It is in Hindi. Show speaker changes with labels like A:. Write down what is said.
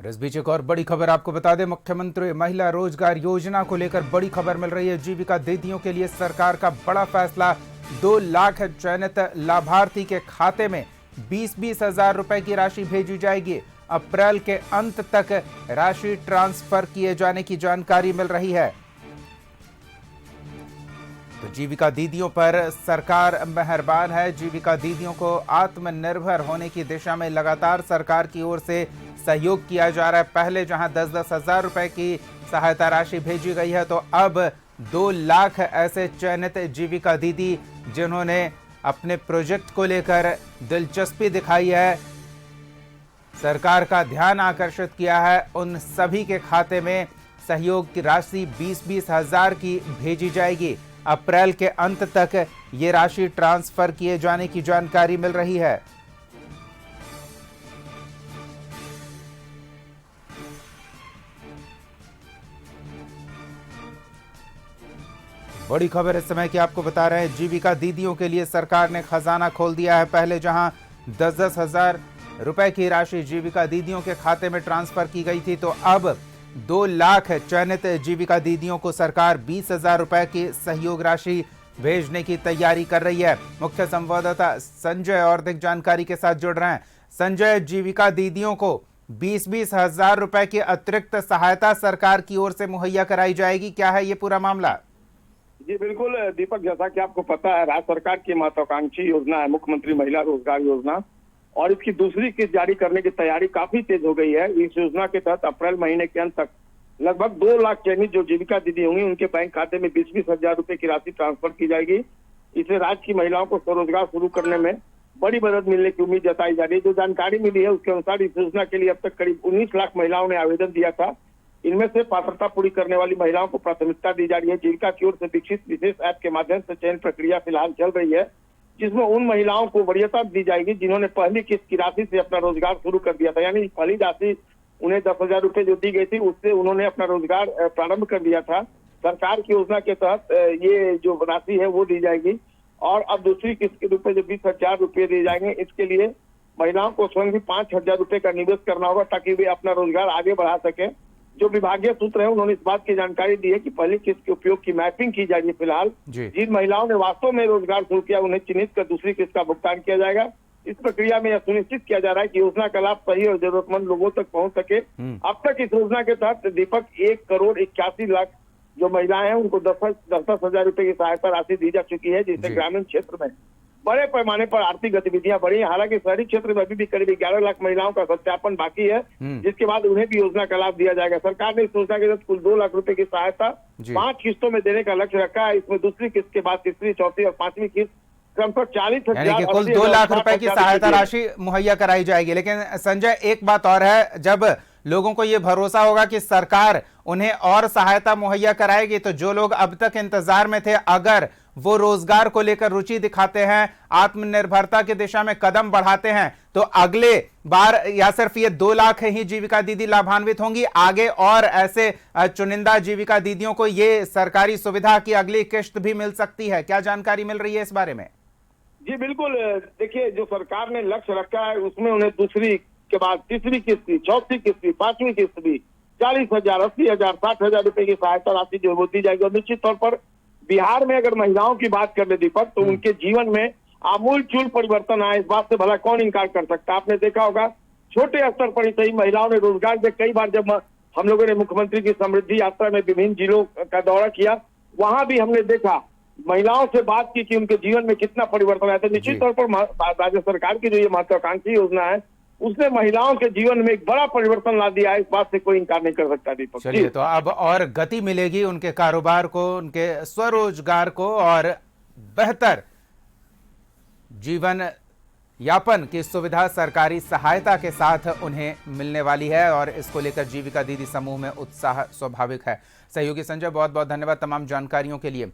A: और इस बीच एक और बड़ी खबर आपको बता दें, मुख्यमंत्री महिला रोजगार योजना को लेकर बड़ी खबर मिल रही है। जीविका दीदियों के लिए सरकार का बड़ा फैसला। 2 लाख चयनित लाभार्थी के खाते में 20-20 हजार रुपए की राशि भेजी जाएगी। अप्रैल के अंत तक राशि ट्रांसफर किए जाने की जानकारी मिल रही है। तो जीविका दीदियों पर सरकार मेहरबान है। जीविका दीदियों को आत्मनिर्भर होने की दिशा में लगातार सरकार की ओर से सहयोग किया जा रहा है। पहले जहां 10-10 हजार रुपए की सहायता राशि भेजी गई है, तो अब 2 लाख ऐसे चयनित जीविका दीदी जिन्होंने अपने प्रोजेक्ट को लेकर दिलचस्पी दिखाई है, सरकार का ध्यान आकर्षित किया है, उन सभी के खाते में सहयोग की राशि 20-20 हजार की भेजी जाएगी। अप्रैल के अंत तक ये राशि ट्रांसफर किए जाने की जानकारी मिल रही है। बड़ी खबर इस समय की आपको बता रहे हैं, जीविका दीदियों के लिए सरकार ने खजाना खोल दिया है। पहले जहां 10-10 हजार रुपए की राशि जीविका दीदियों के खाते में ट्रांसफर की गई थी, तो अब 2 लाख चयनित जीविका दीदियों को सरकार 20 हजार रुपए की सहयोग राशि भेजने की तैयारी कर रही है। मुख्य संवाददाता संजय और अधिक जानकारी के साथ जुड़ रहे हैं। संजय, जीविका दीदियों को 20-20 हजार रुपए की अतिरिक्त सहायता सरकार की ओर से मुहैया कराई जाएगी, क्या है ये पूरा मामला?
B: जी बिल्कुल दीपक, जैसा कि आपको पता है, राज्य सरकार की महत्वाकांक्षी योजना है मुख्यमंत्री महिला रोजगार योजना, और इसकी दूसरी किस्त जारी करने की तैयारी काफी तेज हो गई है। इस योजना के तहत अप्रैल महीने के अंत तक लगभग 2 लाख चयनित जो जीविका दीदी होंगी उनके बैंक खाते में 20-20 हजार रुपए की राशि ट्रांसफर की जाएगी। इससे राज्य की महिलाओं को स्वरोजगार शुरू करने में बड़ी मदद मिलने की उम्मीद जताई जा रही है। जो जानकारी मिली है उसके अनुसार इस योजना के लिए अब तक करीब 19 लाख महिलाओं ने आवेदन दिया था। इनमें से पात्रता पूरी करने वाली महिलाओं को प्राथमिकता दी जा रही है। जीविका की ओर से विकसित विशेष ऐप के माध्यम से चयन प्रक्रिया फिलहाल चल रही है, जिसमें उन महिलाओं को वरीयता दी जाएगी जिन्होंने पहली किस्त की राशि से अपना रोजगार शुरू कर दिया था। यानी पहली राशि उन्हें 10 हजार रुपए जो दी गई थी उससे उन्होंने अपना रोजगार प्रारंभ कर दिया था। सरकार की योजना के तहत ये जो राशि है वो दी जाएगी, और अब दूसरी किस्त के रूप में जो 20 हजार रुपये दिए जाएंगे, इसके लिए महिलाओं को स्वयं भी 5 हजार रुपये का निवेश करना होगा ताकि वे अपना रोजगार आगे बढ़ा सके। जो विभागीय सूत्र है उन्होंने इस बात की जानकारी दी है कि पहली किस्त के उपयोग की मैपिंग की जाएगी। फिलहाल जिन महिलाओं ने वास्तव में रोजगार शुरू किया उन्हें चिन्हित कर दूसरी किस्त का भुगतान किया जाएगा। इस प्रक्रिया में यह सुनिश्चित किया जा रहा है कि योजना का लाभ सही और जरूरतमंद लोगों तक पहुंच सके। अब तक इस योजना के तहत दीपक 1,81 लाख जो महिलाएं हैं उनको 10-10 हजार रुपए की सहायता राशि दी जा चुकी है, जिससे ग्रामीण क्षेत्र में बड़े पैमाने पर आर्थिक गतिविधियां बढ़ी। हालांकि शहरी क्षेत्र में अभी भी करीब 11 लाख महिलाओं का सत्यापन बाकी है, जिसके बाद उन्हें भी योजना का लाभ दिया जाएगा। सरकार ने इस योजना के तहत कुल 2 लाख रुपए की सहायता 5 किस्तों में देने का लक्ष्य रखा है। इसमें दूसरी किस्त के बाद तीसरी, चौथी और 5वीं किस्त क्रमशः 40,000
A: कुल 2 लाख रुपए की सहायता राशि मुहैया कराई जाएगी। लेकिन संजय, एक बात और है, जब लोगों को ये भरोसा होगा कि सरकार उन्हें और सहायता मुहैया कराएगी, तो जो लोग अब तक इंतजार में थे, अगर वो रोजगार को लेकर रुचि दिखाते हैं, आत्मनिर्भरता की दिशा में कदम बढ़ाते हैं, तो अगले बार या सिर्फ ये 2 लाख ही जीविका दीदी लाभान्वित होंगी, आगे और ऐसे चुनिंदा जीविका दीदियों को ये सरकारी सुविधा की अगली किश्त भी मिल सकती है? क्या जानकारी मिल रही है इस बारे में?
B: जी बिल्कुल, देखिए जो सरकार ने लक्ष्य रखा है उसमें उन्हें दूसरी के बाद तीसरी किस्त भी, चौथी किस्त भी, 5वीं किस्त भी 40,000, 80,000, 60,000 रुपए की सहायता राशि जो वो दी जाएगी। और निश्चित तौर पर बिहार में अगर महिलाओं की बात कर ले दीपक, तो उनके जीवन में आमूल-चूल परिवर्तन आए, इस बात से भला कौन इनकार कर सकता है। आपने देखा होगा छोटे स्तर पर ही सही महिलाओं ने रोजगार से, कई बार जब हम लोगों ने मुख्यमंत्री की समृद्धि यात्रा में विभिन्न जिलों का दौरा किया, वहां भी हमने देखा, महिलाओं से बात की कि उनके जीवन में कितना परिवर्तन आया। तो निश्चित तौर पर राज्य सरकार की जो ये महत्वाकांक्षी योजना है उसने महिलाओं के जीवन में एक बड़ा परिवर्तन ला दिया है, इस बात से कोई इनकार नहीं कर सकता दीपक।
A: चलिए, तो अब और गति मिलेगी उनके कारोबार को, उनके स्वरोजगार को, और बेहतर जीवन यापन की सुविधा सरकारी सहायता के साथ उन्हें मिलने वाली है, और इसको लेकर जीविका दीदी समूह में उत्साह स्वाभाविक है। सहयोगी संजय, बहुत बहुत धन्यवाद तमाम जानकारियों के लिए।